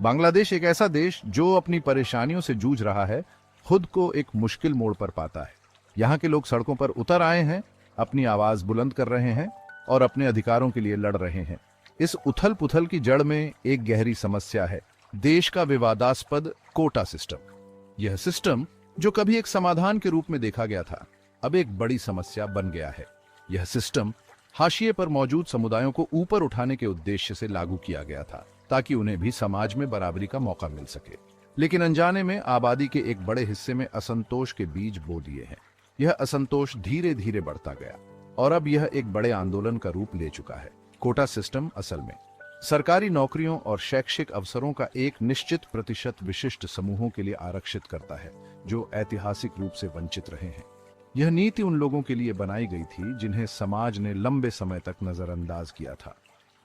बांग्लादेश एक ऐसा देश जो अपनी परेशानियों से जूझ रहा है, खुद को एक मुश्किल मोड़ पर पाता है। यहाँ के लोग सड़कों पर उतर आए हैं, अपनी आवाज बुलंद कर रहे हैं और अपने अधिकारों के लिए लड़ रहे हैं। इस उथल पुथल की जड़ में एक गहरी समस्या है, देश का विवादास्पद कोटा सिस्टम। यह सिस्टम जो कभी एक समाधान के रूप में देखा गया था, अब एक बड़ी समस्या बन गया है। यह सिस्टम हाशिए पर मौजूद समुदायों को ऊपर उठाने के उद्देश्य से लागू किया गया था, ताकि उन्हें भी समाज में बराबरी का मौका मिल सके। लेकिन अनजाने में आबादी के एक बड़े हिस्से में असंतोष के बीज बो दिए हैं। यह असंतोष धीरे धीरे बढ़ता गया और अब यह एक बड़े आंदोलन का रूप ले चुका है। कोटा सिस्टम असल में सरकारी नौकरियों और शैक्षिक अवसरों का एक निश्चित प्रतिशत विशिष्ट समूहों के लिए आरक्षित करता है, जो ऐतिहासिक रूप से वंचित रहे हैं। यह नीति उन लोगों के लिए बनाई गई थी जिन्हें समाज ने लंबे समय तक नजरअंदाज किया था,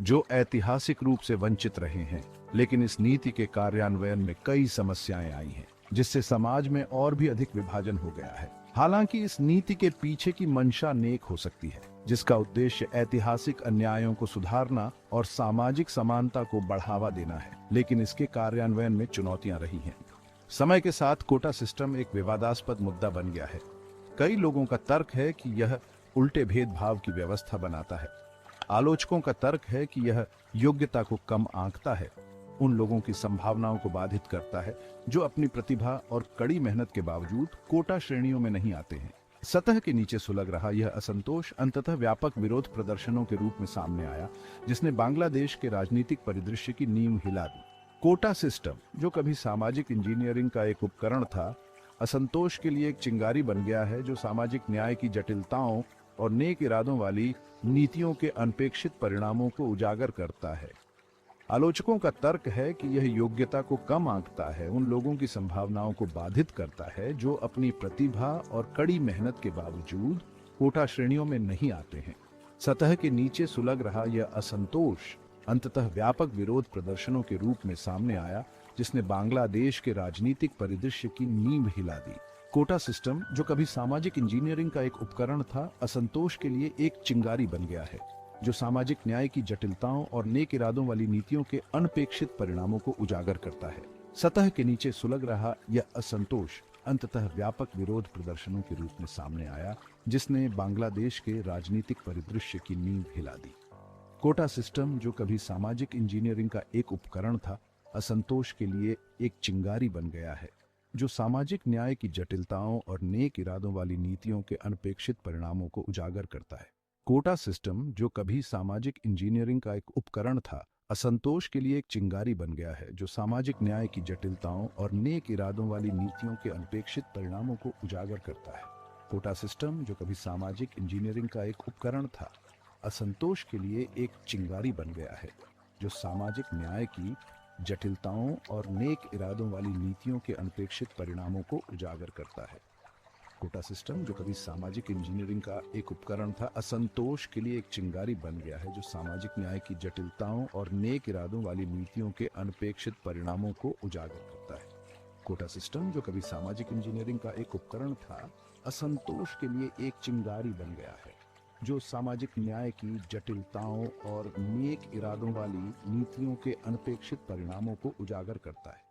जो ऐतिहासिक रूप से वंचित रहे हैं। लेकिन इस नीति के कार्यान्वयन में कई समस्याएं आई हैं, जिससे समाज में और भी अधिक विभाजन हो गया है। हालांकि इस नीति के पीछे की मंशा नेक हो सकती है, जिसका उद्देश्य ऐतिहासिक अन्यायों को सुधारना और सामाजिक समानता को बढ़ावा देना है, लेकिन इसके कार्यान्वयन में चुनौतियां रही हैं। समय के साथ कोटा सिस्टम एक विवादास्पद मुद्दा बन गया है। कई लोगों का तर्क है कि यह उल्टे भेदभाव की व्यवस्था बनाता है। आलोचकों का तर्क है कि यह योग्यता को कम आंकता है, उन लोगों की संभावनाओं को बाधित करता है जो अपनी प्रतिभा और कड़ी मेहनत के बावजूद कोटा श्रेणियों में नहीं आते हैं। सतह के नीचे सुलग रहा यह असंतोष अंततः व्यापक विरोध प्रदर्शनों के रूप में सामने आया, जिसने बांग्लादेश के राजनीतिक परिदृश्य की नींव हिला दी। कोटा सिस्टम, जो कभी सामाजिक इंजीनियरिंग का एक उपकरण था, असंतोष के लिए एक चिंगारी बन गया है, जो सामाजिक न्याय की जटिलताओं और नेक इरादों वाली नीतियों के अनपेक्षित परिणामों को उजागर करता है। आलोचकों का तर्क है कि यह योग्यता को कम आंकता है, उन लोगों की संभावनाओं को बाधित करता है जो अपनी प्रतिभा और कड़ी मेहनत के बावजूद कोटा श्रेणियों में नहीं आते हैं। सतह के नीचे सुलग रहा यह असंतोष अंततः व्यापक विरोध प्रदर्शनों के रूप में सामने आया, जिसने बांग्लादेश के राजनीतिक परिदृश्य की नींव हिला दी। कोटा सिस्टम, जो कभी सामाजिक इंजीनियरिंग का एक उपकरण था, असंतोष के लिए एक चिंगारी बन गया है, जो सामाजिक न्याय की जटिलताओं और नेक इरादों वाली नीतियों के अनपेक्षित परिणामों को उजागर करता है। सतह के नीचे सुलग रहा यह असंतोष अंततः व्यापक विरोध प्रदर्शनों के रूप में सामने आया, जिसने बांग्लादेश के राजनीतिक परिदृश्य की नींव हिला दी। कोटा सिस्टम, जो कभी सामाजिक इंजीनियरिंग का एक उपकरण था, असंतोष के लिए एक चिंगारी बन गया है, जो सामाजिक न्याय की जटिलताओं और नेक इरादों वाली नीतियों के अनपेक्षित परिणामों को उजागर करता है। कोटा सिस्टम, जो कभी सामाजिक इंजीनियरिंग का एक उपकरण था, असंतोष के लिए एक चिंगारी बन गया है, जो सामाजिक न्याय की जटिलताओं और नेक इरादों वाली नीतियों के अनपेक्षित परिणामों को उजागर करता है। कोटा सिस्टम, जो कभी सामाजिक इंजीनियरिंग का एक उपकरण था, असंतोष के लिए एक चिंगारी बन गया है, जो सामाजिक न्याय की जटिलताओं और नेक इरादों वाली नीतियों के अनपेक्षित परिणामों को उजागर करता है। कोटा सिस्टम, जो कभी सामाजिक इंजीनियरिंग का एक उपकरण था, असंतोष के लिए एक चिंगारी बन गया है, जो सामाजिक न्याय की जटिलताओं और नेक इरादों वाली नीतियों के अनपेक्षित परिणामों को उजागर करता है। कोटा सिस्टम, जो कभी सामाजिक इंजीनियरिंग का एक उपकरण था, असंतोष के लिए एक चिंगारी बन गया है, जो सामाजिक न्याय की जटिलताओं और नेक इरादों वाली नीतियों के अनपेक्षित परिणामों को उजागर करता है।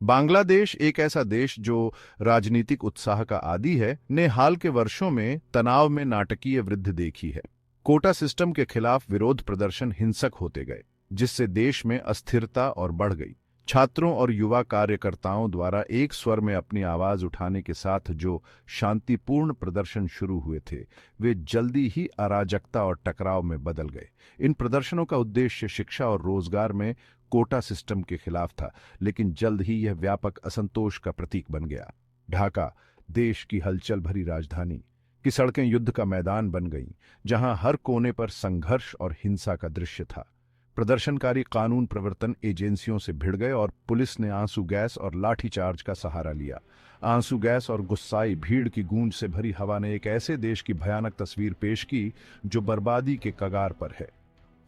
बांग्लादेश, एक ऐसा देश जो राजनीतिक उत्साह का आदी है, ने हाल के वर्षों में तनाव में नाटकीय वृद्धि देखी है। कोटा सिस्टम के खिलाफ विरोध प्रदर्शन हिंसक होते गए, जिससे देश में अस्थिरता और बढ़ गई। छात्रों और युवा कार्यकर्ताओं द्वारा एक स्वर में अपनी आवाज उठाने के साथ जो शांतिपूर्ण प्रदर्शन शुरू हुए थे, वे जल्दी ही अराजकता और टकराव में बदल गए। इन प्रदर्शनों का उद्देश्य शिक्षा और रोजगार में कोटा सिस्टम के खिलाफ था, लेकिन जल्द ही यह व्यापक असंतोष का प्रतीक बन गया। ढाका, देश की हलचल भरी राजधानी, की सड़कें युद्ध का मैदान बन गईं, जहां हर कोने पर संघर्ष और हिंसा का दृश्य था। प्रदर्शनकारी कानून प्रवर्तन एजेंसियों से भिड़ गए और पुलिस ने आंसू गैस और लाठीचार्ज का सहारा लिया। आंसू गैस और गुस्साई भीड़ की गूंज से भरी हवा ने एक ऐसे देश की भयानक तस्वीर पेश की जो बर्बादी के कगार पर है।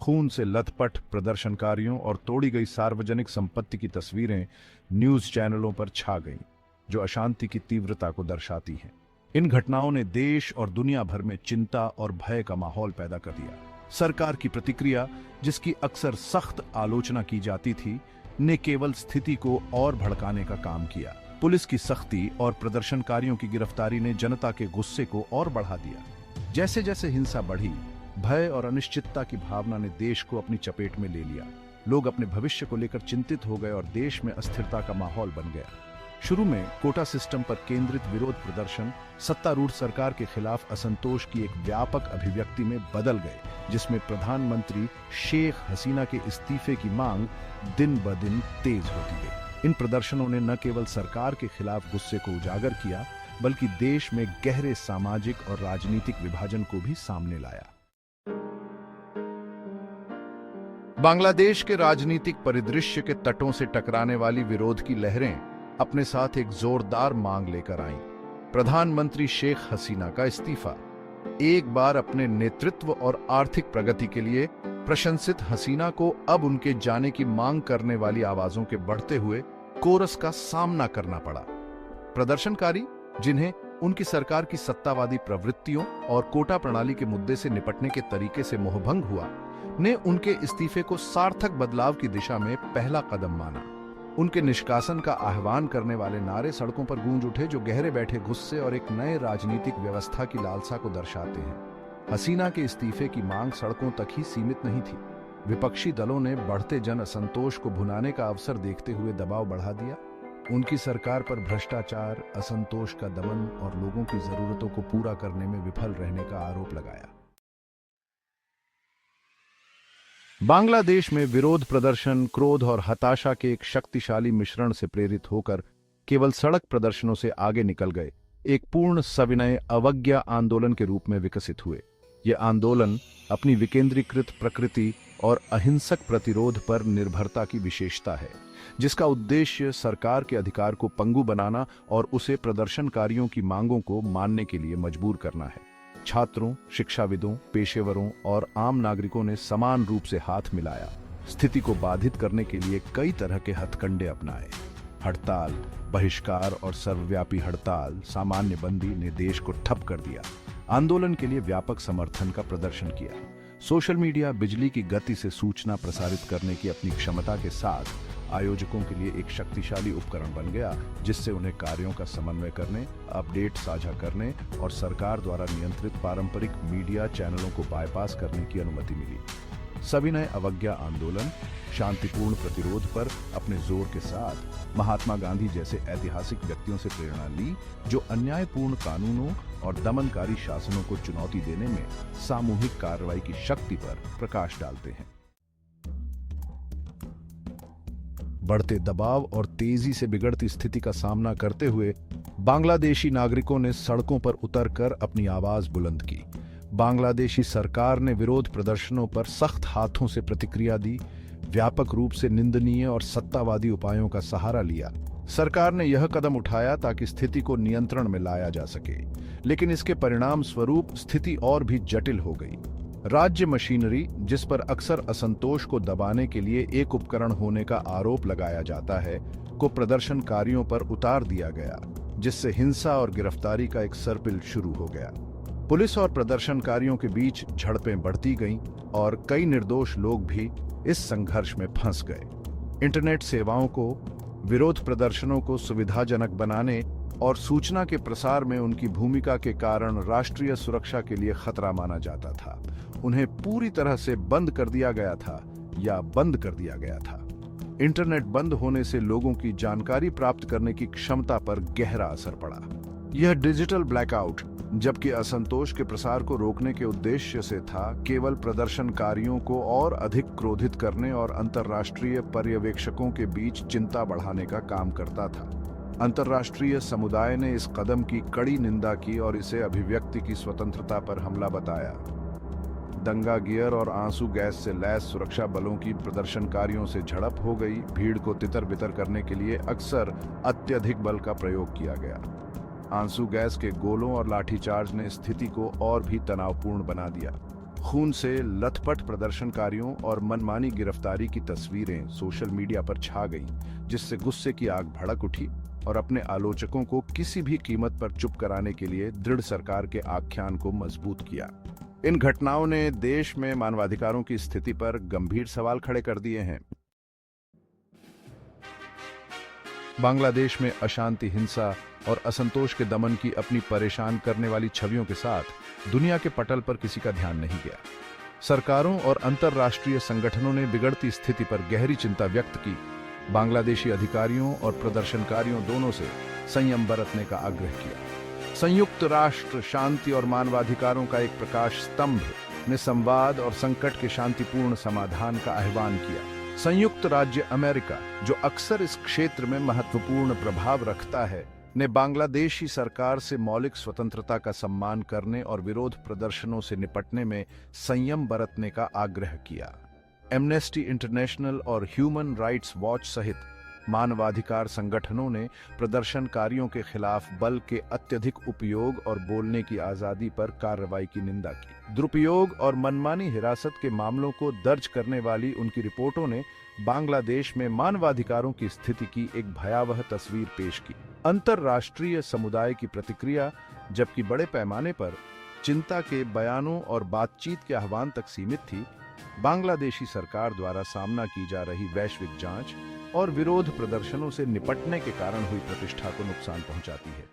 खून से लथपथ प्रदर्शनकारियों और तोड़ी गई सार्वजनिक संपत्ति की तस्वीरें न्यूज चैनलों पर छा गईं, जो अशांति की तीव्रता को दर्शाती हैं। इन घटनाओं ने देश और दुनिया भर में चिंता और भय का माहौल पैदा कर दिया। सरकार की प्रतिक्रिया, जिसकी अक्सर सख्त आलोचना की जाती थी, ने केवल स्थिति को और भड़काने का काम किया। पुलिस की सख्ती और प्रदर्शनकारियों की गिरफ्तारी ने जनता के गुस्से को और बढ़ा दिया। जैसे जैसे हिंसा बढ़ी, भय और अनिश्चितता की भावना ने देश को अपनी चपेट में ले लिया। लोग अपने भविष्य को लेकर चिंतित हो गए और देश में अस्थिरता का माहौल बन गया। शुरू में कोटा सिस्टम पर केंद्रित विरोध प्रदर्शन सत्तारूढ़ सरकार के खिलाफ असंतोष की एक व्यापक अभिव्यक्ति में बदल गए, जिसमें प्रधानमंत्री शेख हसीना के इस्तीफे की मांग दिन ब दिन तेज होती गई। इन प्रदर्शनों ने न केवल सरकार के खिलाफ गुस्से को उजागर किया, बल्कि देश में गहरे सामाजिक और राजनीतिक विभाजन को भी सामने लाया। बांग्लादेश के राजनीतिक परिदृश्य के तटों से टकराने वाली विरोध की लहरें अपने साथ एक जोरदार मांग लेकर आईं। प्रधानमंत्री शेख हसीना का इस्तीफा। एक बार अपने नेतृत्व और आर्थिक प्रगति के लिए प्रशंसित हसीना को अब उनके जाने की मांग करने वाली आवाजों के बढ़ते हुए कोरस का सामना करना पड़ा। प्रदर्शनकारी, जिन्हें उनकी सरकार की सत्तावादी प्रवृत्तियों और कोटा प्रणाली के मुद्दे से निपटने के तरीके से मोहभंग हुआ, ने उनके इस्तीफे को सार्थक बदलाव की दिशा में पहला कदम माना। उनके निष्कासन का आह्वान करने वाले नारे सड़कों पर गूंज उठे, जो गहरे बैठे गुस्से और एक नए राजनीतिक व्यवस्था की लालसा को दर्शाते हैं। हसीना के इस्तीफे की मांग सड़कों तक ही सीमित नहीं थी। विपक्षी दलों ने बढ़ते जन असंतोष को भुनाने का अवसर देखते हुए दबाव बढ़ा दिया। उनकी सरकार पर भ्रष्टाचार, असंतोष का दमन और लोगों की जरूरतों को पूरा करने में विफल रहने का आरोप लगाया। बांग्लादेश में विरोध प्रदर्शन क्रोध और हताशा के एक शक्तिशाली मिश्रण से प्रेरित होकर केवल सड़क प्रदर्शनों से आगे निकल गए एक पूर्ण सविनय अवज्ञा आंदोलन के रूप में विकसित हुए। ये आंदोलन अपनी विकेंद्रीकृत प्रकृति और अहिंसक प्रतिरोध पर निर्भरता की विशेषता है, जिसका उद्देश्य सरकार के अधिकार को पंगु बनाना और उसे प्रदर्शनकारियों की मांगों को मानने के लिए मजबूर करना है। छात्रों, शिक्षाविदों, पेशेवरों और आम नागरिकों ने समान रूप से हाथ मिलाया, स्थिति को बाधित करने के लिए कई तरह के हथकंडे अपनाए। हड़ताल, बहिष्कार और सर्वव्यापी हड़ताल, सामान्य बंदी ने देश को ठप कर दिया। आंदोलन के लिए व्यापक समर्थन का प्रदर्शन किया। सोशल मीडिया बिजली की गति से सूचना प्रसारित करने की अपनी क्षमता के साथ आयोजकों के लिए एक शक्तिशाली उपकरण बन गया, जिससे उन्हें कार्यों का समन्वय करने, अपडेट साझा करने और सरकार द्वारा नियंत्रित पारंपरिक मीडिया चैनलों को बाईपास करने की अनुमति मिली। सविनय अवज्ञा आंदोलन शांतिपूर्ण प्रतिरोध पर अपने जोर के साथ महात्मा गांधी जैसे ऐतिहासिक व्यक्तियों से प्रेरणा ली, जो अन्यायपूर्ण कानूनों और दमनकारी शासनों को चुनौती देने में सामूहिक कार्रवाई की शक्ति पर प्रकाश डालते हैं। बढ़ते दबाव और तेजी से बिगड़ती स्थिति का सामना करते हुए बांग्लादेशी नागरिकों ने सड़कों पर उतरकर अपनी आवाज बुलंद की। बांग्लादेशी सरकार ने विरोध प्रदर्शनों पर सख्त हाथों से प्रतिक्रिया दी, व्यापक रूप से निंदनीय और सत्तावादी उपायों का सहारा लिया। सरकार ने यह कदम उठाया ताकि स्थिति को नियंत्रण में लाया जा सके, लेकिन इसके परिणाम स्वरूप स्थिति और भी जटिल हो गई। राज्य मशीनरी, जिस पर अक्सर असंतोष को दबाने के लिए एक उपकरण होने का आरोप लगाया जाता है, को प्रदर्शनकारियों पर उतार दिया गया, जिससे हिंसा और गिरफ्तारी का एक सर्पिल शुरू हो गया। पुलिस और प्रदर्शनकारियों के बीच झड़पें बढ़ती गईं और कई निर्दोष लोग भी इस संघर्ष में फंस गए। इंटरनेट सेवाओं को विरोध प्रदर्शनों को सुविधाजनक बनाने और सूचना के प्रसार में उनकी भूमिका के कारण राष्ट्रीय सुरक्षा के लिए खतरा माना जाता था। उन्हें पूरी तरह से बंद कर दिया गया था या बंद कर दिया गया था। इंटरनेट बंद होने से लोगों की जानकारी प्राप्त करने की क्षमता पर गहरा असर पड़ा। यह डिजिटल ब्लैकआउट, जबकि असंतोष के प्रसार को रोकने के उद्देश्य से था, केवल प्रदर्शनकारियों को और अधिक क्रोधित करने और अंतर्राष्ट्रीय पर्यवेक्षकों के बीच चिंता बढ़ाने का काम करता था। अंतर्राष्ट्रीय समुदाय ने इस कदम की कड़ी निंदा की और इसे अभिव्यक्ति की स्वतंत्रता पर हमला बताया। दंगा गियर और आंसू गैस से लैस सुरक्षा बलों की प्रदर्शनकारियों से झड़प हो गई। भीड़ को तितर-बितर करने के लिए अक्सर अत्यधिक बल का प्रयोग किया गया। आंसू गैस के गोलों और लाठीचार्ज ने स्थिति को और भी तनावपूर्ण बना दिया। खून से लथपथ प्रदर्शनकारियों और मनमानी गिरफ्तारी की तस्वीरें सोशल मीडिया पर छा गईं, जिससे गुस्से की आग भड़क उठी और अपने आलोचकों को किसी भी कीमत पर चुप कराने के लिए दृढ़ सरकार के आख्यान को मजबूत किया। इन घटनाओं ने देश में मानवाधिकारों की स्थिति पर गंभीर सवाल खड़े कर दिए हैं। बांग्लादेश में अशांति, हिंसा और असंतोष के दमन की अपनी परेशान करने वाली छवियों के साथ दुनिया के पटल पर किसी का ध्यान नहीं गया। सरकारों और अंतर्राष्ट्रीय संगठनों ने बिगड़ती स्थिति पर गहरी चिंता व्यक्त की। बांग्लादेशी अधिकारियों और प्रदर्शनकारियों दोनों से संयम बरतने का आग्रह किया। संयुक्त राष्ट्र शांति और मानवाधिकारों का एक प्रकाश स्तंभ ने संवाद और संकट के शांतिपूर्ण समाधान का आह्वान किया। संयुक्त राज्य अमेरिका, जो अक्सर इस क्षेत्र में महत्वपूर्ण प्रभाव रखता है, ने बांग्लादेशी सरकार से मौलिक स्वतंत्रता का सम्मान करने और विरोध प्रदर्शनों से निपटने में संयम बरतने का आग्रह किया। एमनेस्टी इंटरनेशनल और ह्यूमन राइट्स वॉच सहित मानवाधिकार संगठनों ने प्रदर्शनकारियों के खिलाफ बल के अत्यधिक उपयोग और बोलने की आजादी पर कार्रवाई की निंदा की। दुरुपयोग और मनमानी हिरासत के मामलों को दर्ज करने वाली उनकी रिपोर्टों ने बांग्लादेश में मानवाधिकारों की स्थिति की एक भयावह तस्वीर पेश की। अंतर्राष्ट्रीय समुदाय की प्रतिक्रिया, जबकि बड़े पैमाने पर चिंता के बयानों और बातचीत के आह्वान तक सीमित थी, बांग्लादेशी सरकार द्वारा सामना की जा रही वैश्विक जांच और विरोध प्रदर्शनों से निपटने के कारण हुई प्रतिष्ठा को नुकसान पहुंचाती है।